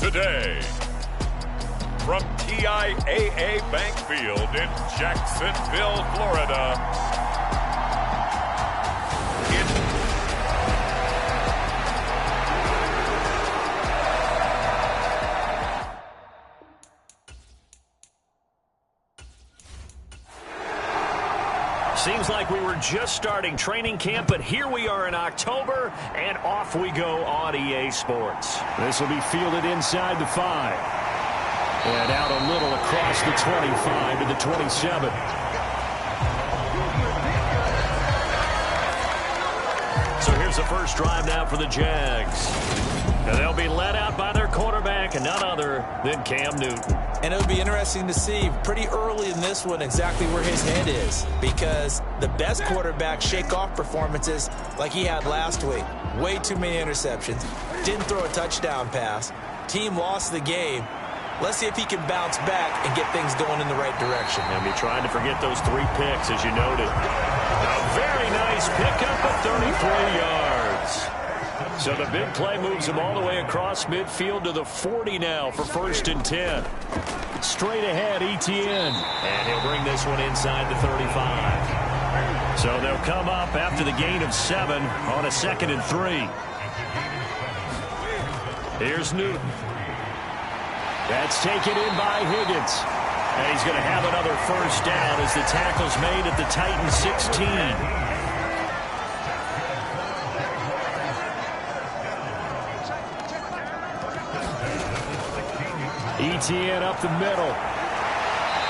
today. From TIAA Bank Field in Jacksonville, Florida, seems like we were just starting training camp, but here we are in October, and off we go on EA Sports. This will be fielded inside the 5. And out a little across the 25 to the 27. So here's the first drive now for the Jags. And they'll be led out by their quarterback, and none other than Cam Newton. And it'll be interesting to see pretty early in this one exactly where his head is, because the best quarterbacks shake off performances like he had last week. Way too many interceptions. Didn't throw a touchdown pass. Team lost the game. Let's see if he can bounce back and get things going in the right direction. And be trying to forget those 3 picks, as you noted. A very nice pickup of 33 yards. So the big play moves him all the way across midfield to the 40 now for 1st and 10. Straight ahead, ETN. And he'll bring this one inside the 35. So they'll come up after the gain of 7 on a 2nd and 3. Here's Newton. That's taken in by Higgins. And he's going to have another first down as the tackle's made at the Titans 16. ETN up the middle.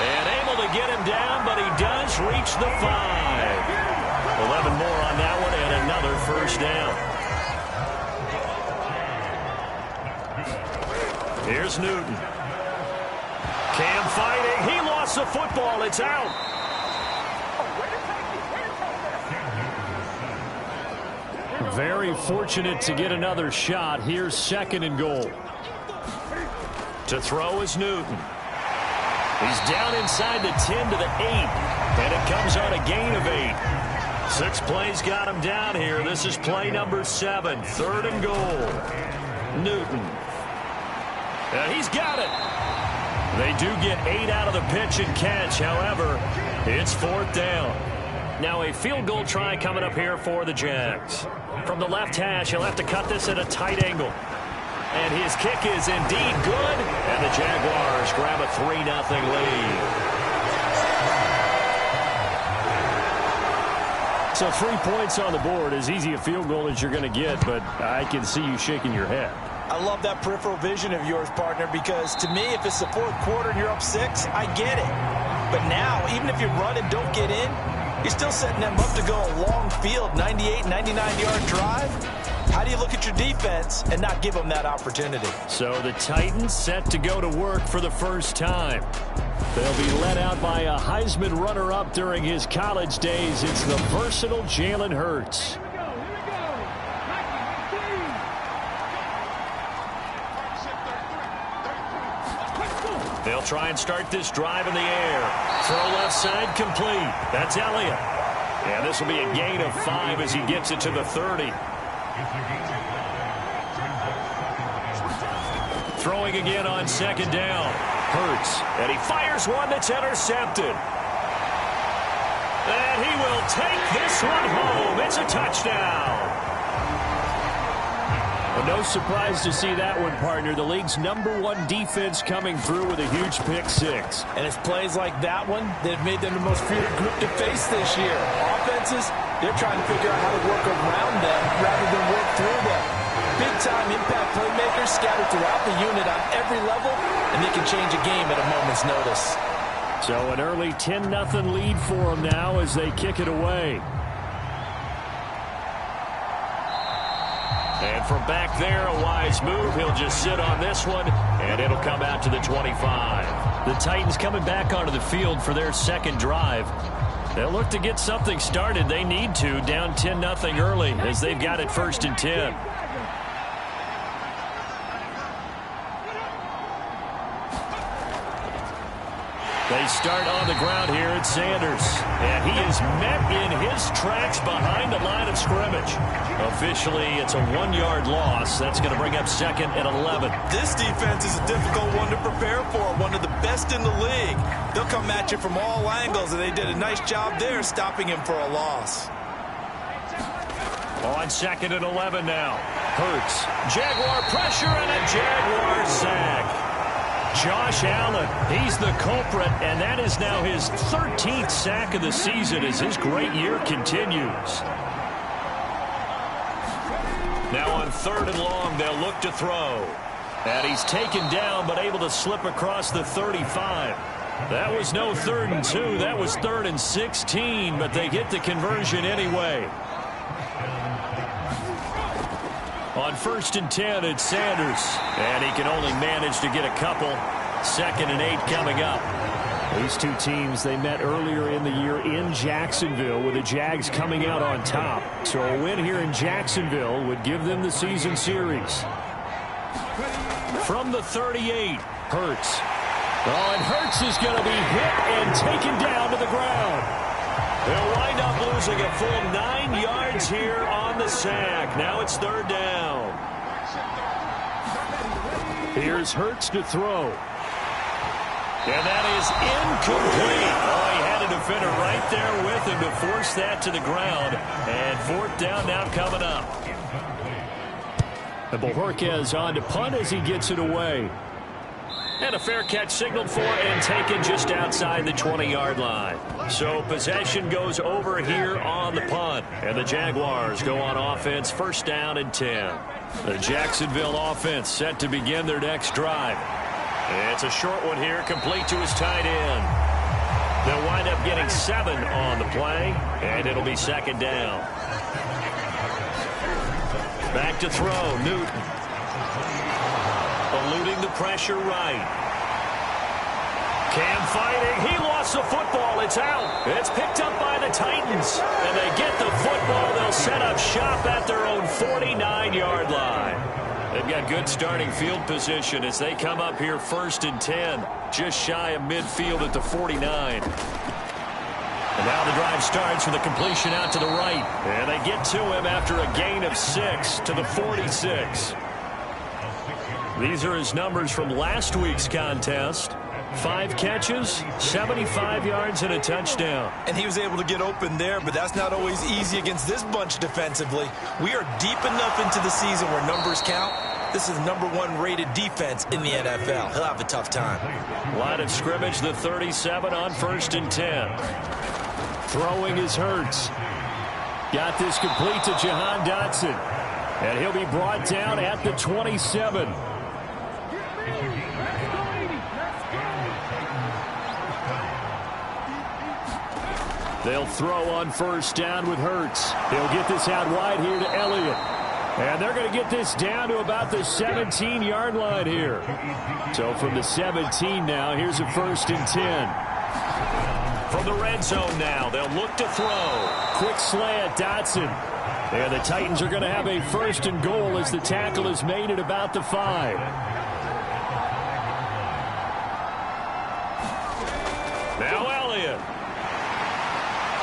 And able to get him down, but he does reach the 5. 11 more on that one and another first down. Here's Newton. Cam fighting. He lost the football. It's out. Very fortunate to get another shot. Here's 2nd and goal. To throw is Newton. He's down inside the 10 to the 8. And it comes on a gain of 8. 6 plays got him down here. This is play number 7. 3rd and goal. Newton. And he's got it. They do get 8 out of the pitch and catch. However, it's 4th down. Now a field goal try coming up here for the Jags. From the left hash, he'll have to cut this at a tight angle. And his kick is indeed good. And the Jaguars grab a 3-0 lead. So 3 points on the board, as easy a field goal as you're going to get, but I can see you shaking your head. I love that peripheral vision of yours, partner, because to me, if it's the 4th quarter and you're up 6, I get it. But now, even if you run and don't get in, you're still setting them up to go a long field, 98, 99-yard drive. How do you look at your defense and not give them that opportunity? So the Titans set to go to work for the first time. They'll be led out by a Heisman runner-up during his college days. It's the versatile Jalen Hurts. They'll try and start this drive in the air. Throw left side complete. That's Elliott. And this will be a gain of 5 as he gets it to the 30. Throwing again on 2nd down. Hurts. And he fires one that's intercepted. And he will take this one home. It's a touchdown. Well, no surprise to see that one, partner. The league's #1 defense coming through with a huge pick 6. And it's plays like that one that have made them the most feared group to face this year. Offenses, they're trying to figure out how to work around them rather than work through them. Big-time impact playmakers scattered throughout the unit on every level, and they can change a game at a moment's notice. So an early 10-0 lead for them now as they kick it away. And from back there, a wise move. He'll just sit on this one, and it'll come out to the 25. The Titans coming back onto the field for their 2nd drive. They'll look to get something started. They need to, down 10-0 early as they've got it 1st and 10. They start on the ground here at Sanders. And he is met in his tracks behind the line of scrimmage. Officially, it's a 1-yard loss. That's going to bring up second and 11. This defense is a difficult one to prepare for. One of the best in the league. They'll come at you from all angles, and they did a nice job there stopping him for a loss. On second and 11 now. Hurts. Jaguar pressure and a Jaguar sack. Josh Allen, he's the culprit, and that is now his 13th sack of the season as his great year continues. Now on third and long, they'll look to throw. And he's taken down, but able to slip across the 35. That was no 3rd and 2. That was 3rd and 16, but they get the conversion anyway. On 1st and 10, it's Sanders. And he can only manage to get a couple. 2nd and 8 coming up. These two teams, they met earlier in the year in Jacksonville with the Jags coming out on top. So a win here in Jacksonville would give them the season series. From the 38, Hurts. Oh, and Hurts is going to be hit and taken down to the ground. They'll wind up losing a full 9 yards here on the sack. Now it's 3rd down. Here's Hurts to throw. And that is incomplete. Oh, he had a defender right there with him to force that to the ground. And 4th down now coming up. And Bojorquez on to punt as he gets it away. And a fair catch signaled for and taken just outside the 20-yard line. So possession goes over here on the punt. And the Jaguars go on offense, 1st down and 10. The Jacksonville offense set to begin their next drive. It's a short one here, complete to his tight end. They'll wind up getting 7 on the play, and it'll be 2nd down. Back to throw, Newton. Eluding the pressure right. Cam fighting. He lost the football. It's out. It's picked up by the Titans. And they get the football. They'll set up shop at their own 49-yard line. They've got good starting field position as they come up here 1st and 10. Just shy of midfield at the 49. And now the drive starts with a completion out to the right. And they get to him after a gain of 6 to the 46. These are his numbers from last week's contest. 5 catches, 75 yards, and a touchdown. And he was able to get open there, but that's not always easy against this bunch defensively. We are deep enough into the season where numbers count. This is #1 rated defense in the NFL. He'll have a tough time. Line of scrimmage, the 37 on 1st and 10. Throwing is Hurts. Got this complete to Jahan Dotson. And he'll be brought down at the 27. They'll throw on 1st down with Hurts. He'll get this out wide here to Elliott. And they're going to get this down to about the 17-yard line here. So from the 17 now, here's a 1st and 10. From the red zone now, they'll look to throw. Quick slant, Dotson. And the Titans are going to have a 1st and goal as the tackle is made at about the 5. Now Elliott.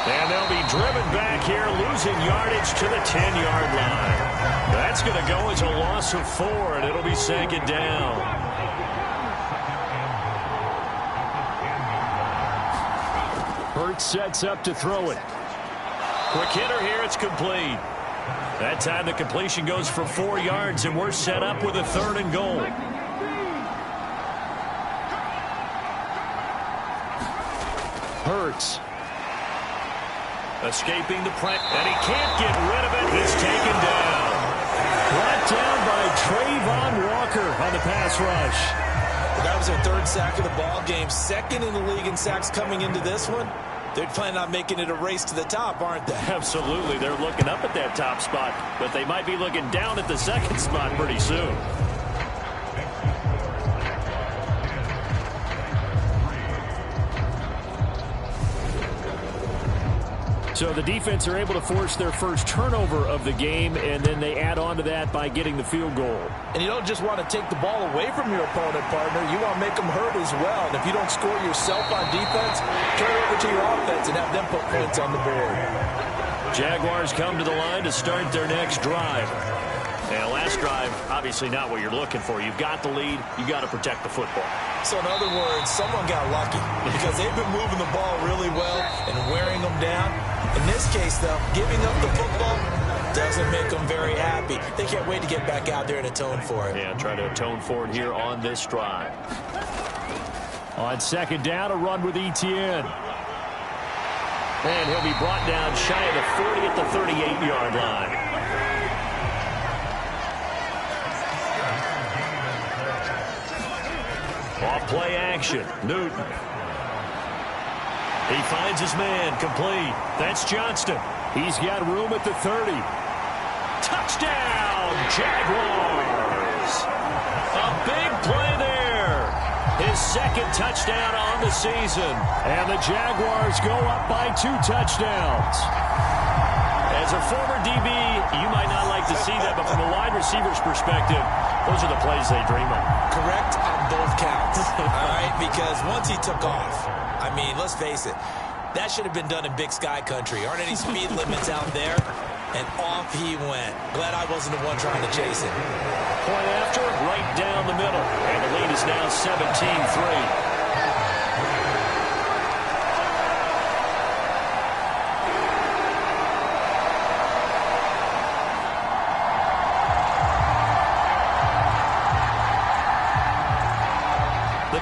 And they'll be driven back here, losing yardage to the 10-yard line. That's going to go as a loss of 4, and it'll be 2nd down. Hurts sets up to throw it. Quick hitter here, it's complete. That time the completion goes for 4 yards, and we're set up with a 3rd and goal. Hurts. Escaping the press, and he can't get rid of it. He's taken down. Brought down by Trayvon Walker on the pass rush. That was their 3rd sack of the ball game. 2nd in the league in sacks coming into this one. They're planning on making it a race to the top, aren't they? Absolutely. They're looking up at that top spot, but they might be looking down at the 2nd spot pretty soon. So the defense are able to force their first turnover of the game, and then they add on to that by getting the field goal. And you don't just want to take the ball away from your opponent, partner. You want to make them hurt as well. And if you don't score yourself on defense, turn it over to your offense and have them put points on the board. Jaguars come to the line to start their next drive. And last drive, obviously not what you're looking for. You've got the lead. You've got to protect the football. So in other words, someone got lucky because they've been moving the ball really well and wearing them down. In this case, though, giving up the football doesn't make them very happy. They can't wait to get back out there and atone for it. Yeah, try to atone for it here on this drive. On second down, a run with Etienne. And he'll be brought down shy of the 40 at the 38-yard line. Off play action. Newton. He finds his man. Complete. That's Johnston. He's got room at the 30. Touchdown, Jaguars. A big play there. His second touchdown on the season. And the Jaguars go up by 2 touchdowns. As a former DB, you might not like to see that, but from a wide receiver's perspective, those are the plays they dream of. Correct on both counts, all right? Because once he took off, I mean, let's face it, that should have been done in Big Sky country. Aren't any speed limits out there? And off he went. Glad I wasn't the one trying to chase him. Point after, right down the middle. And the lead is now 17-3.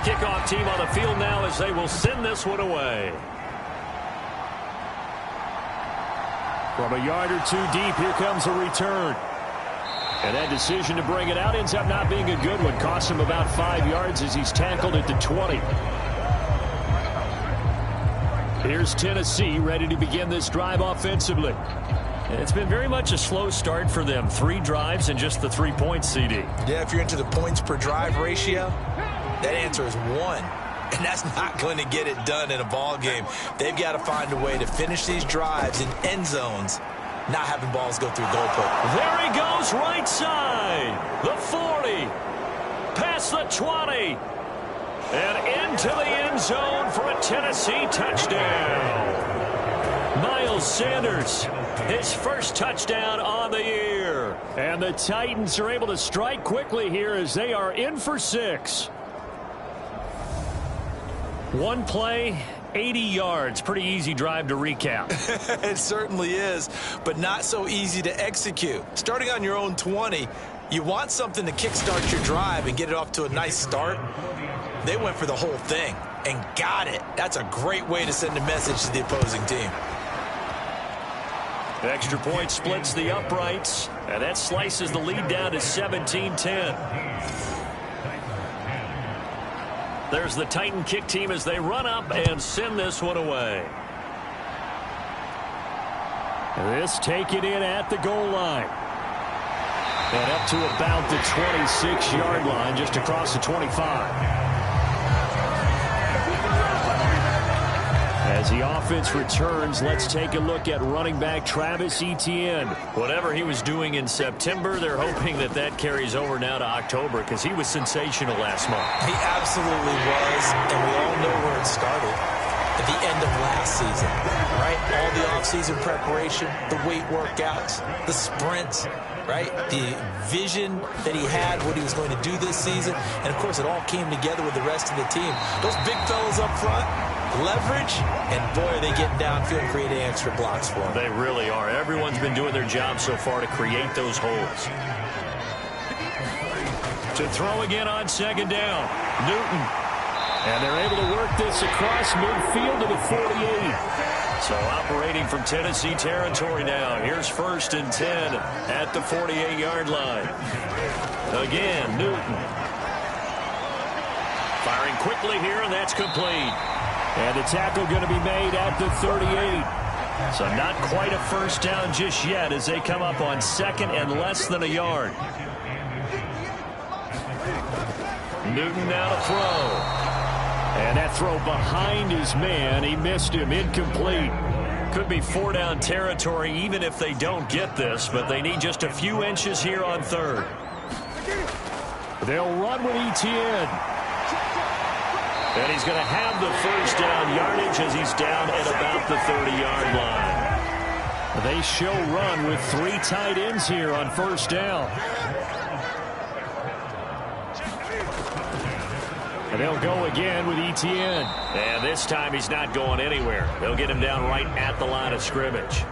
Kickoff team on the field now as they will send this one away. From a yard or 2 deep, here comes a return. And that decision to bring it out ends up not being a good one. Costs him about 5 yards as he's tackled at the 20. Here's Tennessee ready to begin this drive offensively. And it's been very much a slow start for them. 3 drives and just the 3 points, CD. Yeah, if you're into the points per drive ratio, that answer is 1, and that's not going to get it done in a ball game. They've got to find a way to finish these drives in end zones, not having balls go through goalposts. There he goes, right side. The 40, past the 20, and into the end zone for a Tennessee touchdown. Miles Sanders, his first touchdown on the year. And the Titans are able to strike quickly here as they are in for 6. 1 play, 80 yards. Pretty easy drive to recap. It certainly is, but not so easy to execute. Starting on your own 20, you want something to kickstart your drive and get it off to a nice start. They went for the whole thing and got it. That's a great way to send a message to the opposing team. Extra point splits the uprights, and that slices the lead down to 17-10. There's the Titan kick team as they run up and send this one away. This taken in at the goal line. And up to about the 26-yard line, just across the 25. As the offense returns, let's take a look at running back Travis Etienne. Whatever he was doing in September, they're hoping that that carries over now to October because he was sensational last month. He absolutely was, and we all know where it started. At the end of last season, right? All the offseason preparation, the weight workouts, the sprints, right? The vision that he had, what he was going to do this season. And, of course, it all came together with the rest of the team. Those big fellas up front, leverage, and, boy, are they getting downfield and creating extra blocks for them. They really are. Everyone's been doing their job so far to create those holes. To throw again on second down, Newton. And they're able to work this across midfield to the 48. So operating from Tennessee territory now. Here's 1st and 10 at the 48-yard line. Again, Newton. Firing quickly here, and that's complete. And the tackle going to be made at the 38. So not quite a first down just yet as they come up on 2nd and less than a yard. Newton now to throw. And that throw behind his man. He missed him. Incomplete. Could be 4-down territory even if they don't get this, but they need just a few inches here on third. They'll run with Etienne. And he's going to have the first down yardage as he's down at about the 30-yard line. They show run with 3 tight ends here on first down. And they'll go again with Etienne. And this time he's not going anywhere. They'll get him down right at the line of scrimmage.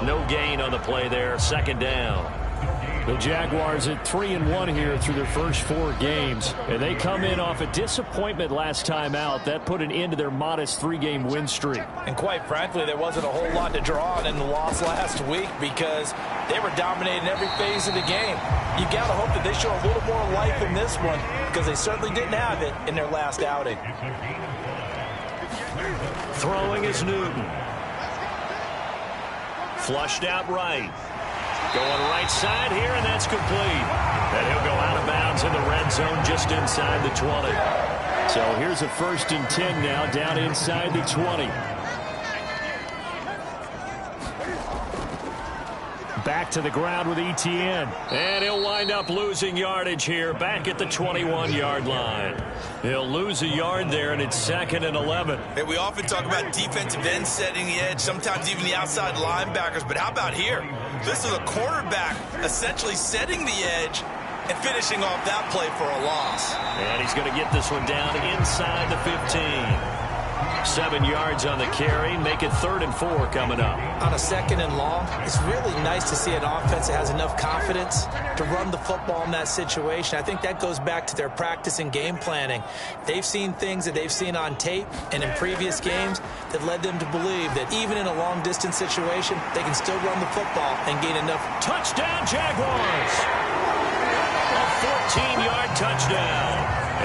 No gain on the play there. Second down. The Jaguars at 3-1 here through their first 4 games. And they come in off a disappointment last time out. That put an end to their modest 3-game win streak. And quite frankly, there wasn't a whole lot to draw on in the loss last week because they were dominating every phase of the game. You got to hope that they show a little more life in this one because they certainly didn't have it in their last outing. Throwing is Newton. Flushed out right. Going right side here, and that's complete. And he'll go out of bounds in the red zone just inside the 20. So here's a 1st and 10 now down inside the 20. Back to the ground with Etienne. And he'll wind up losing yardage here back at the 21-yard line. He'll lose a yard there, and it's 2nd and 11. Hey, we often talk about defensive ends setting the edge, sometimes even the outside linebackers. But how about here? This is a cornerback essentially setting the edge and finishing off that play for a loss. And he's going to get this one down inside the 15. 7 yards on the carry. Make it 3rd and 4 coming up. On a 2nd and long, it's really nice to see an offense that has enough confidence to run the football in that situation. I think that goes back to their practice and game planning. They've seen things that they've seen on tape and in previous games that led them to believe that even in a long-distance situation, they can still run the football and gain enough. Touchdown, Jaguars! A 14-yard touchdown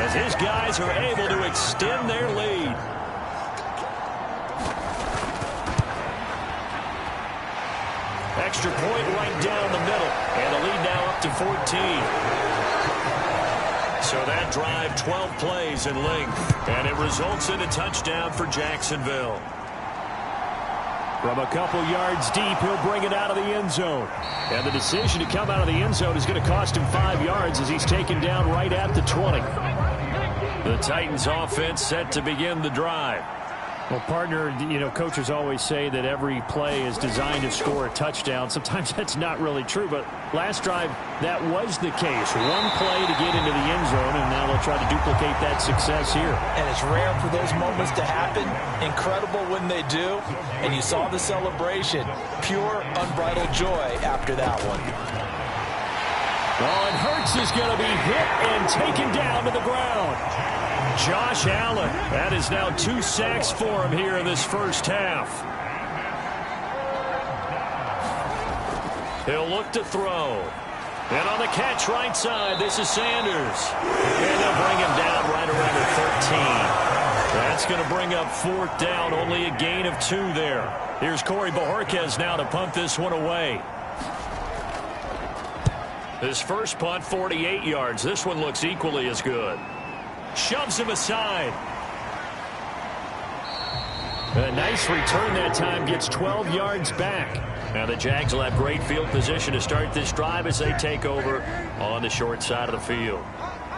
as his guys are able to extend their lead. Extra point right down the middle. And the lead now up to 14. So that drive, 12 plays in length. And it results in a touchdown for Jacksonville. From a couple yards deep, he'll bring it out of the end zone. And the decision to come out of the end zone is going to cost him 5 yards as he's taken down right at the 20. The Titans offense set to begin the drive. Well, partner, coaches always say that every play is designed to score a touchdown. Sometimes that's not really true, but last drive, that was the case. One play to get into the end zone, and now they'll try to duplicate that success here. And it's rare for those moments to happen. Incredible when they do. And you saw the celebration. Pure, unbridled joy after that one. Oh, and Hurts is going to be hit and taken down to the ground. Josh Allen, that is now 2 sacks for him here in this first half. He'll look to throw. And on the catch right side, this is Sanders. And they'll bring him down right around the 13. That's going to bring up 4th down, only a gain of 2 there. Here's Corey Bojorquez now to punt this one away. His first punt, 48 yards. This one looks equally as good. Shoves him aside. A nice return that time, gets 12 yards back. Now the Jags will have great field position to start this drive as they take over on the short side of the field.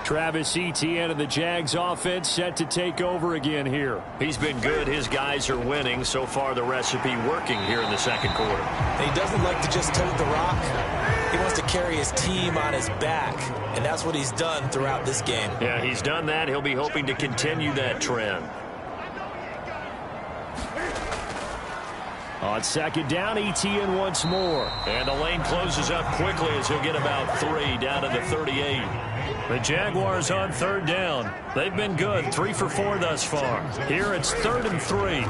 Travis Etienne and the Jags offense set to take over again here. He's been good. His guys are winning. So far the recipe working here in the second quarter. He doesn't like to just tote the rock. He wants to carry his team on his back, and that's what he's done throughout this game. Yeah, he's done that. He'll be hoping to continue that trend. On 2nd down, Etienne once more. And the lane closes up quickly as he'll get about 3 down to the 38. The Jaguars on 3rd down. They've been good, 3 for 4 thus far. Here it's 3rd and 3.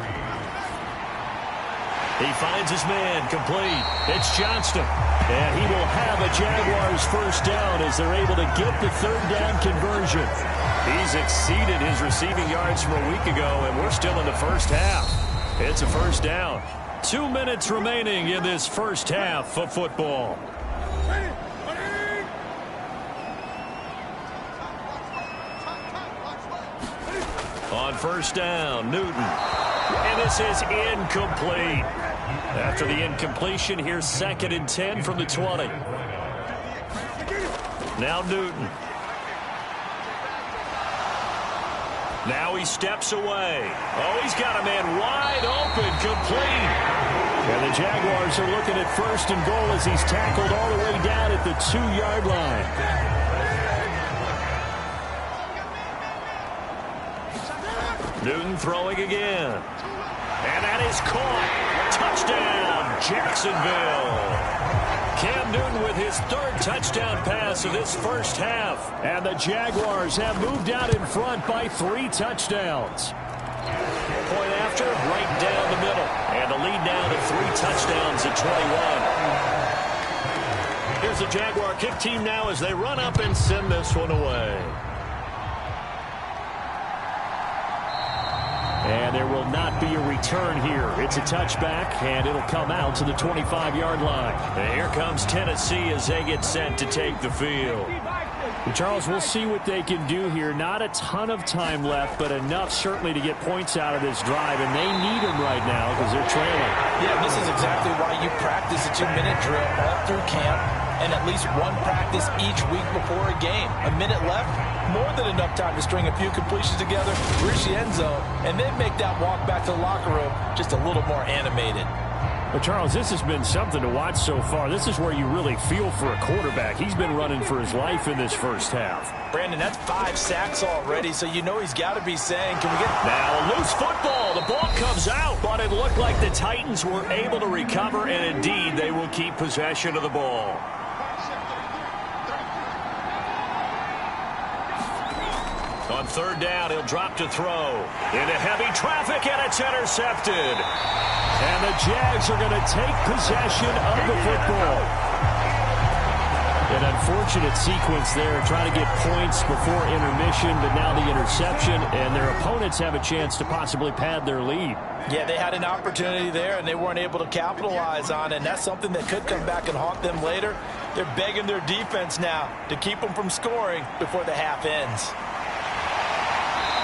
He finds his man, complete. It's Johnston. And he will have a Jaguars first down as they're able to get the 3rd down conversion. He's exceeded his receiving yards from a week ago, and we're still in the first half. It's a first down. 2 minutes remaining in this first half of football. On first down, Newton. And this is incomplete. After the incompletion, here's 2nd and 10 from the 20. Now Newton. Now he steps away. Oh, he's got a man wide open, complete. And the Jaguars are looking at 1st and goal as he's tackled all the way down at the 2-yard line. Newton throwing again. And that is caught. Touchdown, Jacksonville. Cam Newton with his 3rd touchdown pass of this first half. And the Jaguars have moved out in front by 3 touchdowns. Point after, right down the middle. And the lead now to 3 touchdowns at 21. Here's the Jaguar kick team now as they run up and send this one away. And there will not be a return here. It's a touchback, and it'll come out to the 25-yard line. And here comes Tennessee as they get set to take the field. Charles, we'll see what they can do here. Not a ton of time left, but enough certainly to get points out of this drive, and they need them right now because they're trailing. Yeah, this is exactly why you practice a 2-minute drill all through camp and at least one practice each week before a game. A minute left, more than enough time to string a few completions together, reach the end zone, and then make that walk back to the locker room just a little more animated. Well, Charles, this has been something to watch so far. This is where you really feel for a quarterback. He's been running for his life in this first half. Brandon, that's 5 sacks already, so you know he's got to be saying, can we get... Now, loose football. The ball comes out, but it looked like the Titans were able to recover, and indeed, they will keep possession of the ball. On 3rd down, he'll drop to throw. Into heavy traffic, and it's intercepted. And the Jags are going to take possession of the football. An unfortunate sequence there, trying to get points before intermission, but now the interception, and their opponents have a chance to possibly pad their lead. Yeah, they had an opportunity there, and they weren't able to capitalize on it, and that's something that could come back and haunt them later. They're begging their defense now to keep them from scoring before the half ends.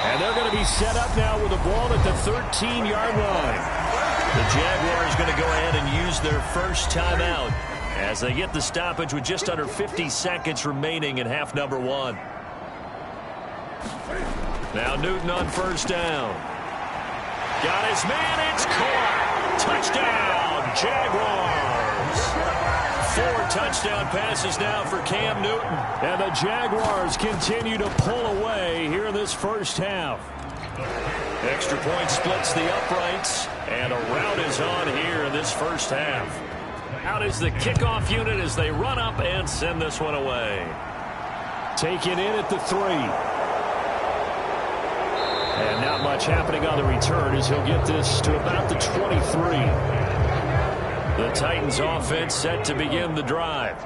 And they're going to be set up now with the ball at the 13-yard line. The Jaguars going to go ahead and use their first timeout as they get the stoppage with just under 50 seconds remaining in half number 1. Now Newton on 1st down. Got his man, it's caught. Touchdown, Jaguars. 4 touchdown passes now for Cam Newton. And the Jaguars continue to pull away here in this first half. Extra point splits the uprights, and a rout is on here in this first half. Out is the kickoff unit as they run up and send this one away. Taken in at the 3. And not much happening on the return as he'll get this to about the 23. The Titans offense set to begin the drive.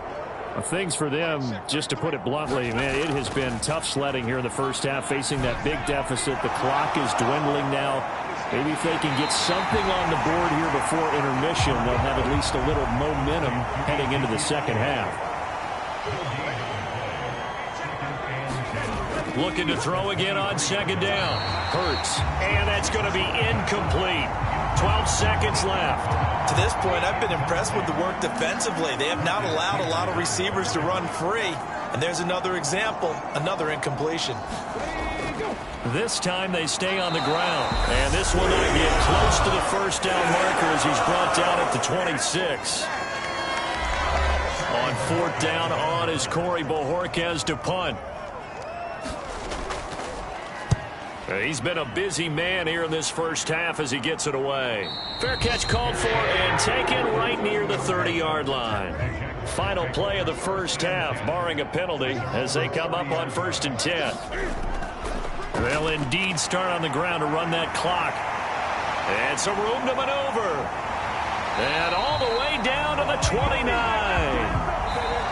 Well, things for them, just to put it bluntly, man, it has been tough sledding here in the first half, facing that big deficit. The clock is dwindling now. Maybe if they can get something on the board here before intermission, they'll have at least a little momentum heading into the second half. Looking to throw again on 2nd down. Hurts. And that's going to be incomplete. 12 seconds left. To this point, I've been impressed with the work defensively. They have not allowed a lot of receivers to run free. And there's another example, another incompletion. This time they stay on the ground. And this one might get close to the 1st down marker as he's brought down at the 26. On 4th down on is Corey Bojorquez to punt. He's been a busy man here in this first half as he gets it away. Fair catch called for and taken right near the 30-yard line. Final play of the first half, barring a penalty, as they come up on 1st and 10. They'll indeed start on the ground to run that clock. And some room to maneuver. And all the way down to the 29.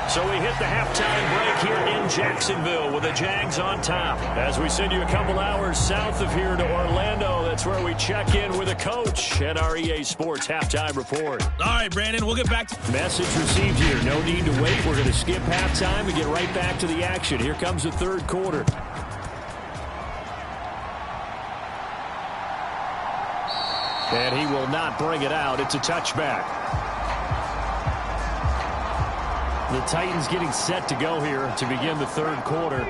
So we hit the halftime break here in Jacksonville with the Jags on top. As we send you a couple hours south of here to Orlando, that's where we check in with a coach at our EA Sports Halftime Report. All right, Brandon, we'll get back to... Message received here. No need to wait. We're going to skip halftime and get right back to the action. Here comes the 3rd quarter. And he will not bring it out. It's a touchback. The Titans getting set to go here to begin the third quarter.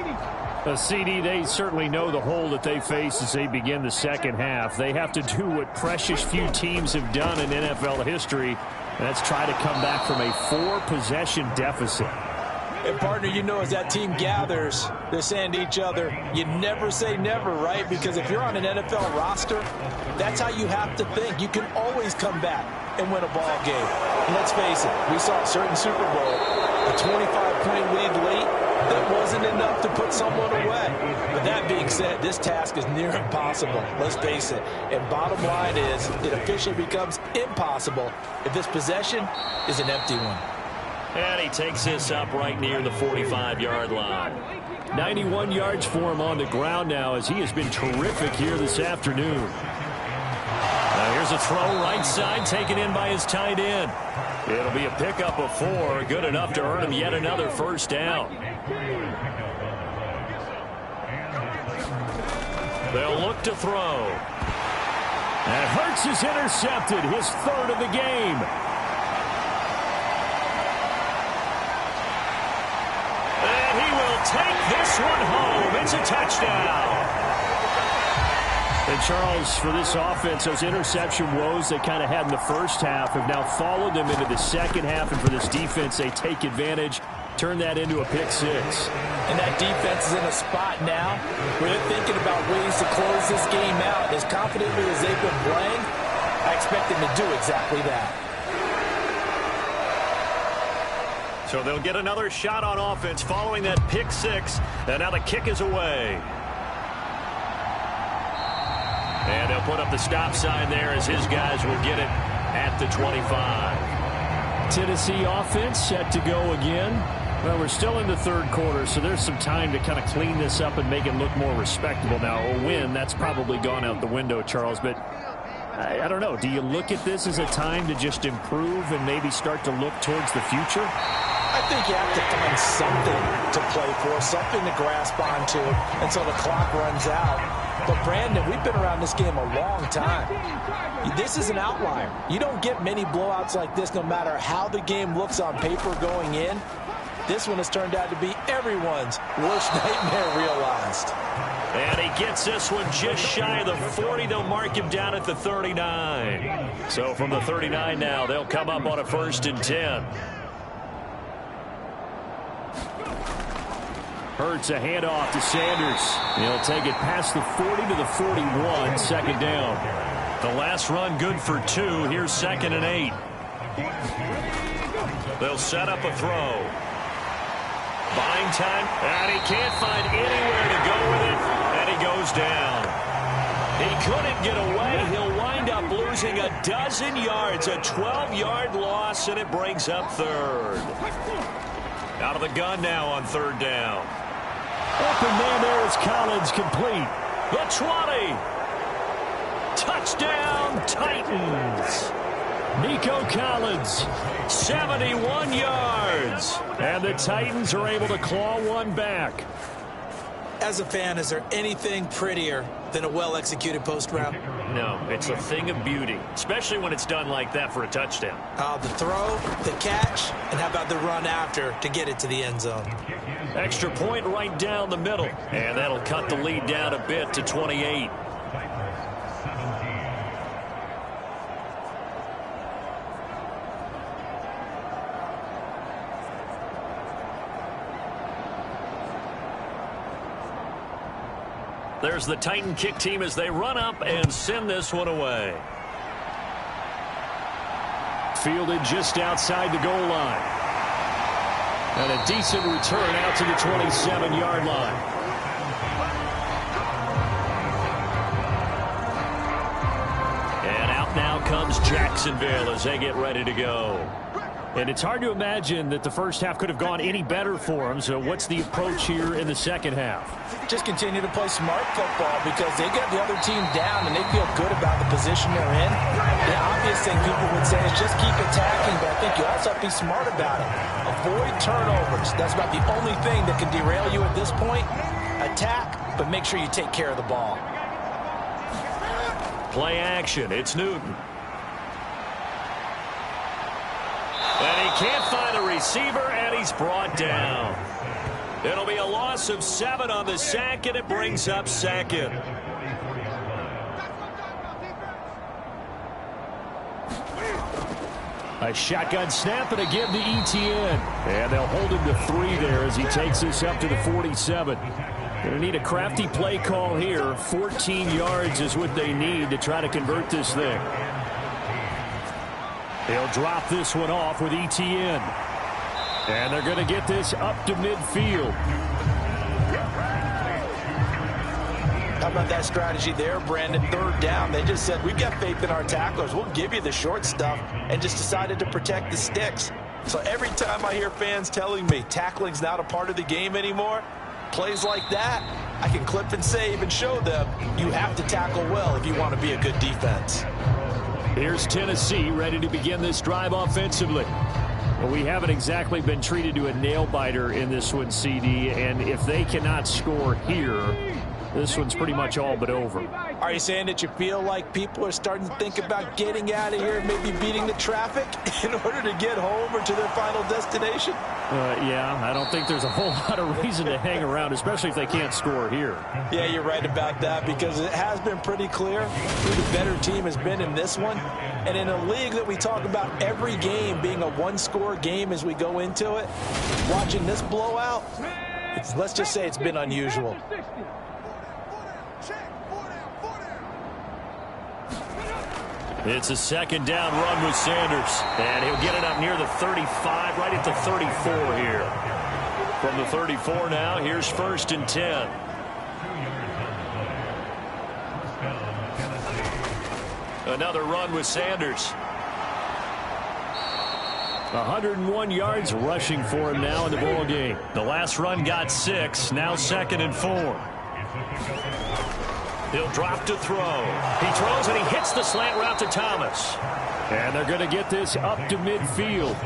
CD, they certainly know the hole that they face as they begin the second half. They have to do what precious few teams have done in NFL history, and that's try to come back from a 4-possession deficit. And, partner, you know, as that team gathers, they're saying to each other, you never say never, right? Because if you're on an NFL roster, that's how you have to think. You can always come back and win a ball game. And let's face it, we saw a certain Super Bowl, a 25-point lead late, that wasn't enough to put someone away. But that being said, this task is near impossible. Let's face it. And bottom line is, it officially becomes impossible if this possession is an empty one. And he takes this up right near the 45-yard line. 91 yards for him on the ground now as he has been terrific here this afternoon. Now here's a throw right side taken in by his tight end. It'll be a pickup of 4, good enough to earn him yet another first down. They'll look to throw. And Hurts is intercepted, his 3rd of the game. And he will take this one home. It's a touchdown. And, Charles, for this offense, those interception woes they kind of had in the first half have now followed them into the second half. And for this defense, they take advantage, turn that into a pick 6. And that defense is in a spot now where they're thinking about ways to close this game out. As confidently as they've been playing, I expect them to do exactly that. So they'll get another shot on offense following that pick 6. And now the kick is away. And they'll put up the stop sign there as his guys will get it at the 25. Tennessee offense set to go again. Well, we're still in the third quarter, so there's some time to kind of clean this up and make it look more respectable. Now, a win, that's probably gone out the window, Charles, but I don't know. Do you look at this as a time to just improve and maybe start to look towards the future? I think you have to find something to play for, something to grasp onto until the clock runs out. But, Brandon, we've been around this game a long time. This is an outlier. You don't get many blowouts like this no matter how the game looks on paper going in. This one has turned out to be everyone's worst nightmare realized. And he gets this one just shy of the 40. They'll mark him down at the 39. So from the 39 now, they'll come up on a 1st and 10. Hurts a handoff to Sanders. He'll take it past the 40 to the 41, 2nd down. The last run good for 2. Here's 2nd and 8. They'll set up a throw. Buying time, and he can't find anywhere to go with it, and he goes down. He couldn't get away. He'll wind up losing a dozen yards, a 12-yard loss, and it brings up 3rd. Out of the gun now on 3rd down. Open man there is Collins, complete. The 20. Touchdown, Titans. Nico Collins, 71 yards. And the Titans are able to claw one back. As a fan, is there anything prettier than a well-executed post route? No, it's a thing of beauty, especially when it's done like that for a touchdown. The throw, the catch, and how about the run after to get it to the end zone? Extra point right down the middle. And that'll cut the lead down a bit to 28. There's the Titan kick team as they run up and send this one away. Fielded just outside the goal line. And a decent return out to the 27-yard line. And out now comes Jacksonville as they get ready to go. And it's hard to imagine that the first half could have gone any better for them. So what's the approach here in the second half? Just continue to play smart football because they got the other team down and they feel good about the position they're in. The obvious thing people would say is just keep attacking, but I think you also have to be smart about it. Avoid turnovers. That's about the only thing that can derail you at this point. Attack, but make sure you take care of the ball. Play action. It's Newton. And he can't find the receiver, and he's brought down. It'll be a loss of 7 on the sack, and it brings up second. A shotgun snap and a give to Etienne. And they'll hold him to 3 there as he takes this up to the 47. Going to need a crafty play call here. 14 yards is what they need to try to convert this thing. They'll drop this one off with Etienne. And they're going to get this up to midfield. How about that strategy there, Brandon? 3rd down. They just said, we've got faith in our tacklers. We'll give you the short stuff, and just decided to protect the sticks. So every time I hear fans telling me tackling's not a part of the game anymore, plays like that, I can clip and save and show them you have to tackle well if you want to be a good defense. Here's Tennessee ready to begin this drive offensively. Well, we haven't exactly been treated to a nail-biter in this one, CD, and if they cannot score here, this one's pretty much all but over. Are you saying that you feel like people are starting to think about getting out of here and maybe beating the traffic in order to get home or to their final destination? Yeah, I don't think there's a whole lot of reason to hang around, especially if they can't score here. Yeah, you're right about that, because it has been pretty clear who the better team has been in this one. And in a league that we talk about every game being a one-score game as we go into it, watching this blowout, let's just say it's been unusual. It's a 2nd down run with Sanders. And he'll get it up near the 35, right at the 34 here. From the 34 now, here's 1st and 10. Another run with Sanders. 101 yards rushing for him now in the ball game. The last run got 6, now 2nd and 4. He'll drop to throw. He throws and he hits the slant route to Thomas. And they're going to get this up to midfield.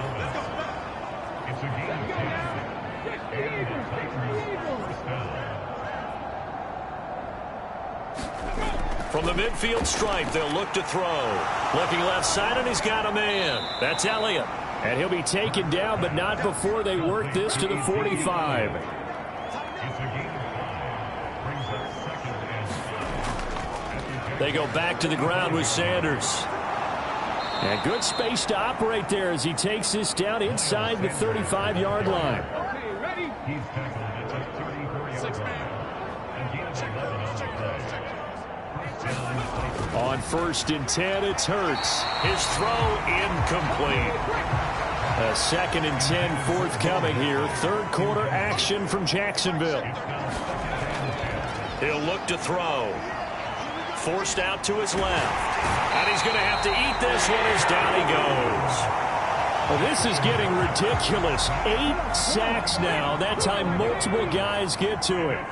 From the midfield stripe, they'll look to throw. Looking left side, and he's got a man. That's Elliott. And he'll be taken down, but not before they work this to the 45. They go back to the ground with Sanders. And good space to operate there as he takes this down inside the 35-yard line. On 1st and 10, it's Hurts. His throw incomplete. A 2nd and 10 forthcoming here. 3rd quarter action from Jacksonville. He'll look to throw. Forced out to his left. And he's going to have to eat this one as down he goes. Well, this is getting ridiculous. 8 sacks now. That time multiple guys get to it.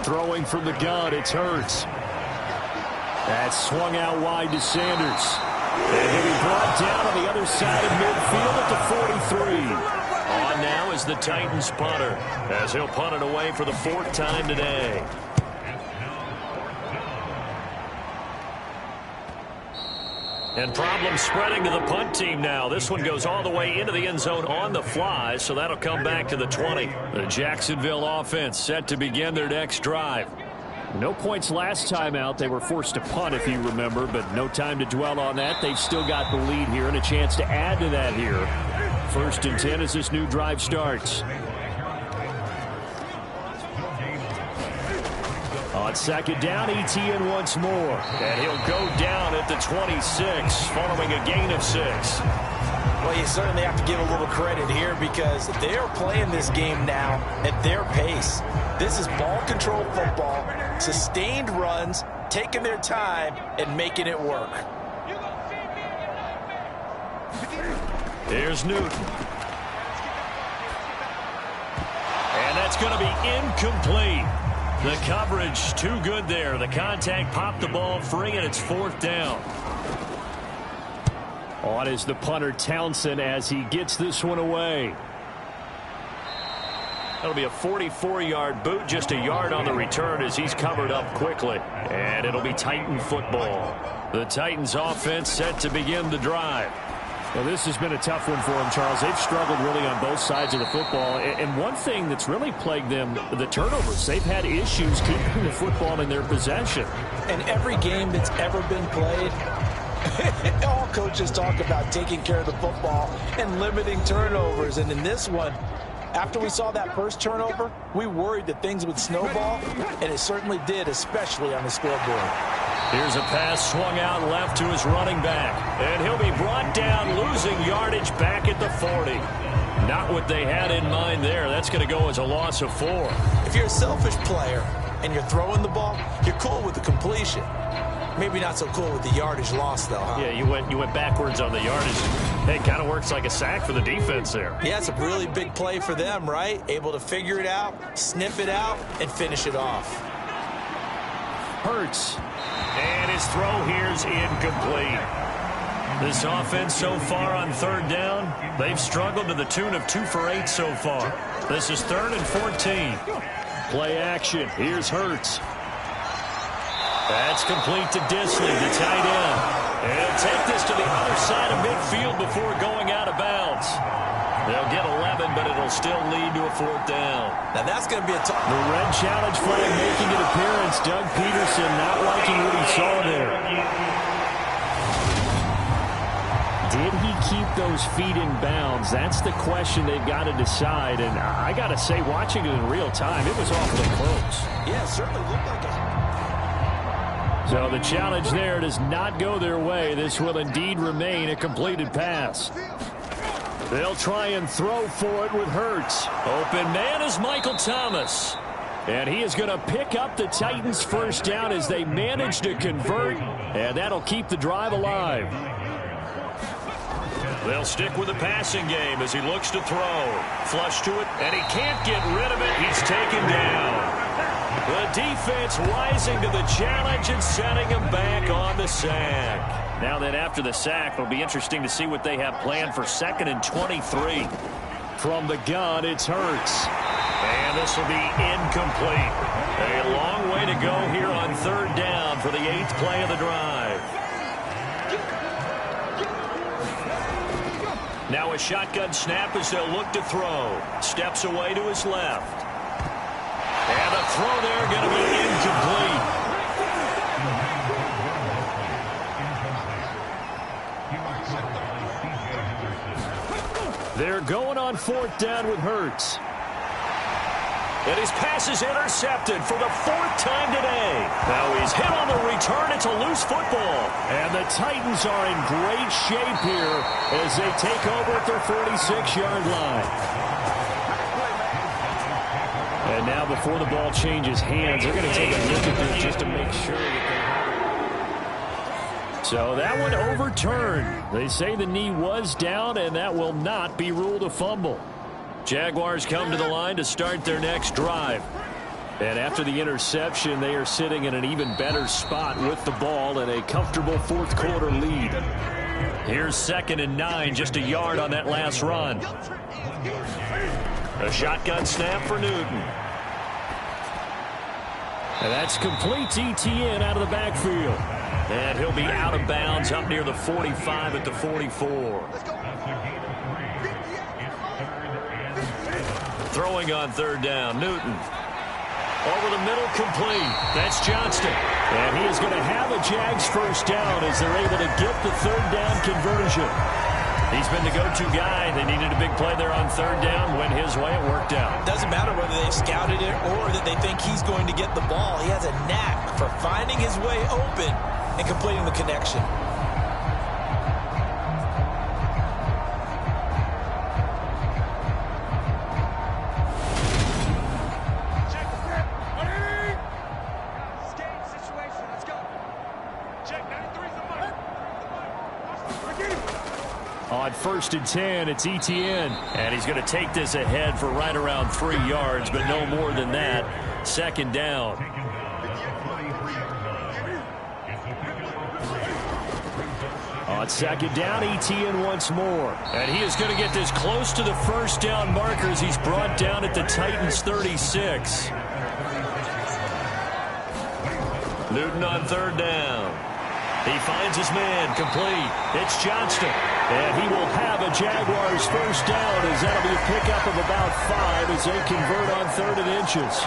Throwing from the gun, it's Hurts. That's swung out wide to Sanders. And he'll be brought down on the other side of midfield at the 43. On now is the Titans punter, as he'll punt it away for the 4th time today. And problems spreading to the punt team now. This one goes all the way into the end zone on the fly, so that'll come back to the 20. The Jacksonville offense set to begin their next drive. No points last time out. They were forced to punt, if you remember, but no time to dwell on that. They've still got the lead here and a chance to add to that here. 1st and 10 as this new drive starts. On 2nd down, Etienne once more. And he'll go down at the 26 following a gain of 6. Well, you certainly have to give a little credit here because they are playing this game now at their pace. This is ball control football, sustained runs, taking their time, and making it work. Here's Newton. And that's going to be incomplete. The coverage too good there. The contact popped the ball free, and it's 4th down. On is the punter Townsend as he gets this one away. That'll be a 44-yard boot, just a yard on the return as he's covered up quickly. And it'll be Titan football. The Titans offense set to begin the drive. Well, this has been a tough one for them, Charles. They've struggled really on both sides of the football. And one thing that's really plagued them, the turnovers. They've had issues keeping the football in their possession. And every game that's ever been played, all coaches talk about taking care of the football and limiting turnovers. And in this one, after we saw that first turnover, we worried that things would snowball, and it certainly did, especially on the scoreboard. Here's a pass swung out left to his running back. And he'll be brought down, losing yardage back at the 40. Not what they had in mind there. That's going to go as a loss of 4. If you're a selfish player and you're throwing the ball, you're cool with the completion. Maybe not so cool with the yardage loss, though, huh? Yeah, you went backwards on the yardage. Hey, it kind of works like a sack for the defense there. Yeah, it's a really big play for them, right? Able to figure it out, sniff it out, and finish it off. Hurts. And his throw here's incomplete. This offense so far on third down, they've struggled to the tune of 2 for 8 so far. This is 3rd and 14. Play action. Here's Hurts. That's complete to Disley, the tight end. And he'll take this to the other side of midfield before going out of bounds. They'll get 11, but it'll still lead to a 4th down. Now that's going to be a tough. The red challenge flag making an appearance. Doug Peterson not liking what he saw there. Did he keep those feet in bounds? That's the question they've got to decide. And I got to say, watching it in real time, it was awfully close. Yeah, it certainly looked like it. So the challenge there does not go their way. This will indeed remain a completed pass. They'll try and throw for it with Hurts. Open man is Michael Thomas. And he is going to pick up the Titans' first down as they manage to convert. And that'll keep the drive alive. They'll stick with the passing game as he looks to throw. Flush to it, and he can't get rid of it. He's taken down. The defense rising to the challenge and setting him back on the sack. Now then, after the sack, it'll be interesting to see what they have planned for 2nd and 23. From the gun, it's Hurts. And this will be incomplete. A long way to go here on 3rd down for the 8th play of the drive. Now a shotgun snap as they'll look to throw. Steps away to his left. And the throw there going to be incomplete. They're going on 4th down with Hurts. And his pass is intercepted for the 4th time today. Now he's hit on the return. It's a loose football. And the Titans are in great shape here as they take over at their 46-yard line. And now before the ball changes hands, they're going to take a look at this just to make sure that they... So that one overturned. They say the knee was down, and that will not be ruled a fumble. Jaguars come to the line to start their next drive. And after the interception, they are sitting in an even better spot with the ball and a comfortable 4th quarter lead. Here's 2nd and 9, just a yard on that last run. A shotgun snap for Newton. And that's complete to ETN out of the backfield. And he'll be out of bounds up near the 45 at the 44. Throwing on 3rd down, Newton. Over the middle, complete. That's Johnston. And he is going to have a Jags first down as they're able to get the 3rd down conversion. He's been the go-to guy. They needed a big play there on 3rd down. Went his way, it worked out. Doesn't matter whether they've scouted it or that they think he's going to get the ball. He has a knack for finding his way open and completing the connection. On 1st and 10, it's ETN. And he's going to take this ahead for right around 3 yards, but no more than that. 2nd down. On second down, ETN once more. And he is going to get this close to the first down markers. He's brought down at the Titans' 36. Newton on third down. He finds his man, complete. It's Johnston. And he will have a Jaguars first down as that'll be a pickup of about 5 as they convert on 3rd and inches.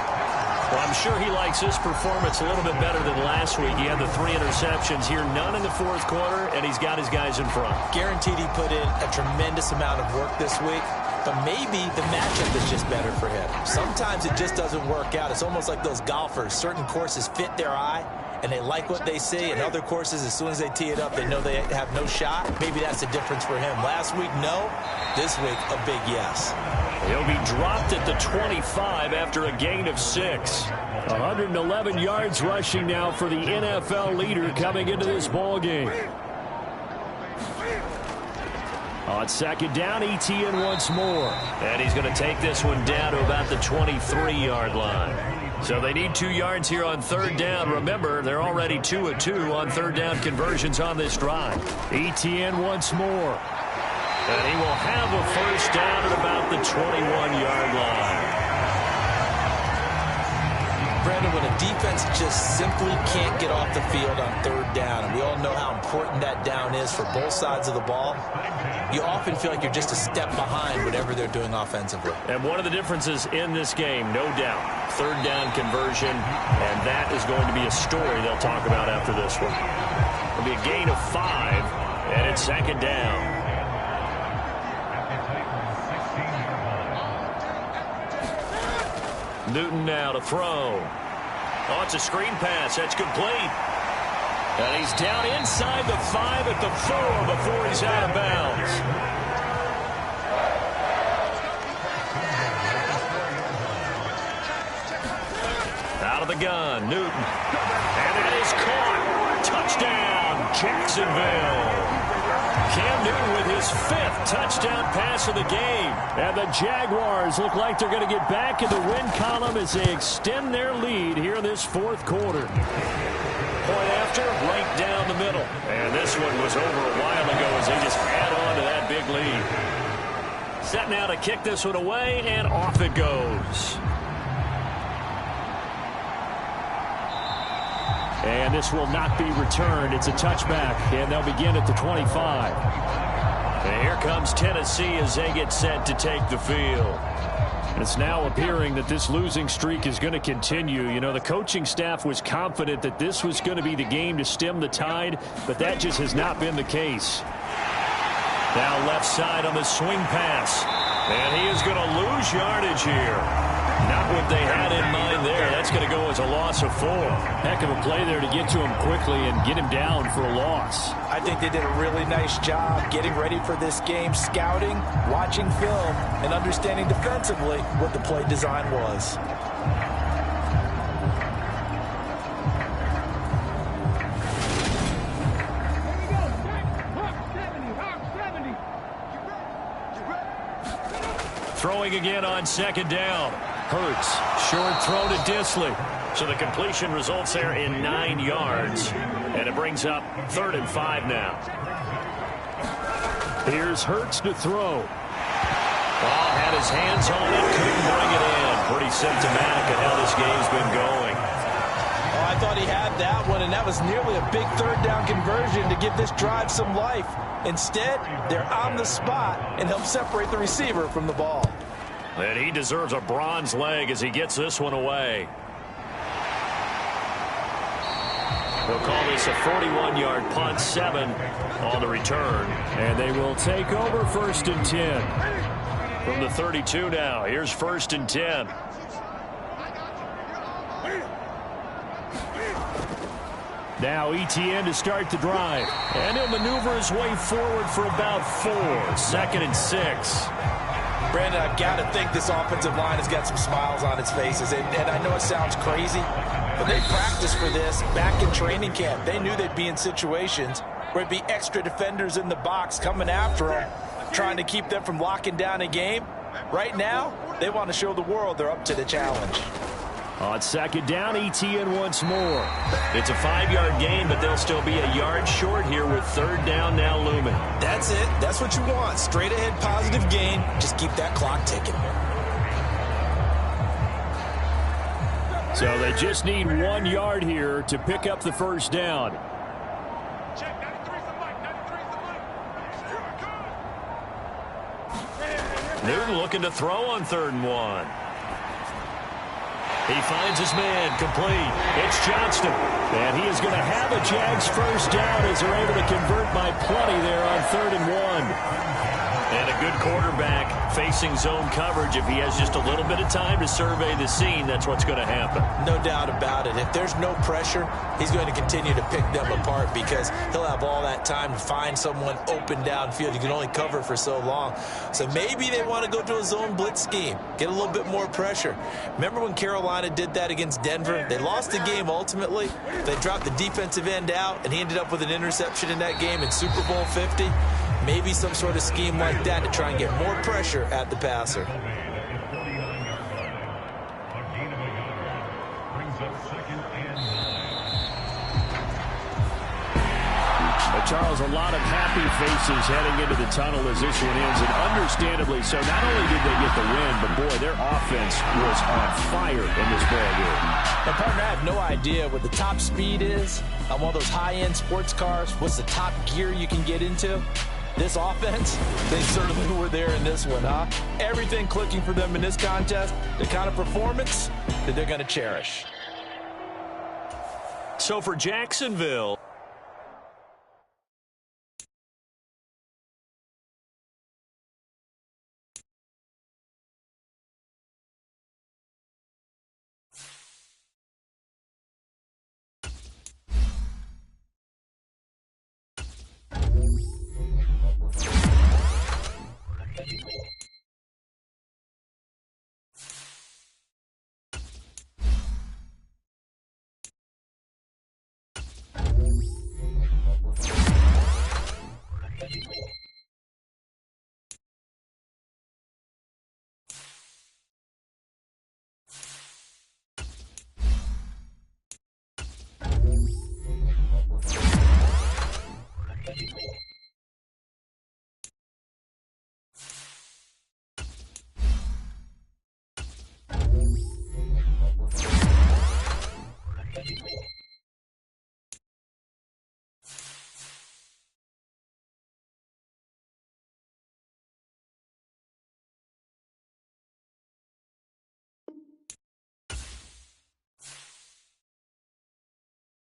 Well, I'm sure he likes his performance a little bit better than last week. He had the 3 interceptions here, none in the 4th quarter, and he's got his guys in front. Guaranteed he put in a tremendous amount of work this week, but maybe the matchup is just better for him. Sometimes it just doesn't work out. It's almost like those golfers. Certain courses fit their eye, and they like what they see, and other courses, as soon as they tee it up, they know they have no shot. Maybe that's the difference for him. Last week, no. This week, a big yes. He'll be dropped at the 25 after a gain of 6. 111 yards rushing now for the NFL leader coming into this ball game. On second down, ETN once more. And he's going to take this one down to about the 23-yard line. So they need 2 yards here on 3rd down. Remember, they're already 2 of 2 on 3rd down conversions on this drive. ETN once more. And he will have a first down at about the 21-yard line. Brandon, when a defense just simply can't get off the field on 3rd down, and we all know how important that down is for both sides of the ball, you often feel like you're just a step behind whatever they're doing offensively. And one of the differences in this game, no doubt, 3rd down conversion, and that is going to be a story they'll talk about after this one. It'll be a gain of 5, and it's 2nd down. Newton now to throw. Oh, it's a screen pass. That's complete. And he's down inside the 5 at the 4 before he's out of bounds. Out of the gun, Newton. And that is caught. Touchdown, Jacksonville. Cam Newton with his 5th touchdown pass of the game. And the Jaguars look like they're going to get back in the win column as they extend their lead here in this 4th quarter. Point after, right down the middle. And this one was over a while ago as they just add on to that big lead. Set now to kick this one away, and off it goes. And this will not be returned. It's a touchback, and they'll begin at the 25. And here comes Tennessee as they get set to take the field. It's now appearing that this losing streak is going to continue. You know, the coaching staff was confident that this was going to be the game to stem the tide, but that just has not been the case. Now left side on the swing pass. And he is going to lose yardage here. Not what they had in mind there. That's going to go as a loss of 4. Heck of a play there to get to him quickly and get him down for a loss. I think they did a really nice job getting ready for this game, scouting, watching film, and understanding defensively what the play design was. Throwing again on 2nd down. Hurts, short throw to Disley. So the completion results there in 9 yards. And it brings up 3rd and 5 now. Here's Hurts to throw. Oh, had his hands on it, couldn't bring it in. Pretty symptomatic of how this game's been going. Oh, I thought he had that one, and that was nearly a big 3rd down conversion to give this drive some life. Instead, they're on the spot and help separate the receiver from the ball. And he deserves a bronze leg as he gets this one away. They'll call this a 41-yard punt, 7 on the return. And they will take over 1st and 10. From the 32 now, here's 1st and 10. Now ETN to start the drive. And he'll maneuver his way forward for about 4. 2nd and 6. Brandon, I've got to think this offensive line has got some smiles on its faces. And I know it sounds crazy, but they practiced for this back in training camp. They knew they'd be in situations where it'd be extra defenders in the box coming after them, trying to keep them from locking down a game. Right now, they want to show the world they're up to the challenge. On second down, ETN once more. It's a 5-yard gain, but they'll still be a yard short here with third down now looming. That's it. That's what you want. Straight ahead positive gain. Just keep that clock ticking. So they just need 1 yard here to pick up the first down. Newton looking to throw on 3rd and 1. He finds his man, complete. It's Johnston. And he is going to have a Jags first down as they're able to convert by plenty there on 3rd and 1. And a good quarterback facing zone coverage. If he has just a little bit of time to survey the scene, that's what's going to happen. No doubt about it. If there's no pressure, he's going to continue to pick them apart because he'll have all that time to find someone open downfield. You can only cover for so long. So maybe they want to go to a zone blitz scheme, get a little bit more pressure. Remember when Carolina did that against Denver? They lost the game ultimately. They dropped the defensive end out, and he ended up with an interception in that game in Super Bowl 50. Maybe some sort of scheme like that to try and get more pressure at the passer. But Charles, a lot of happy faces heading into the tunnel as this one ends, and understandably so. Not only did they get the win, but boy, their offense was on fire in this ballgame. Now, partner, I have no idea what the top speed is on one of those high-end sports cars. What's the top gear you can get into? This offense, they certainly were there in this one, huh? Everything clicking for them in this contest, the kind of performance that they're going to cherish. So for Jacksonville,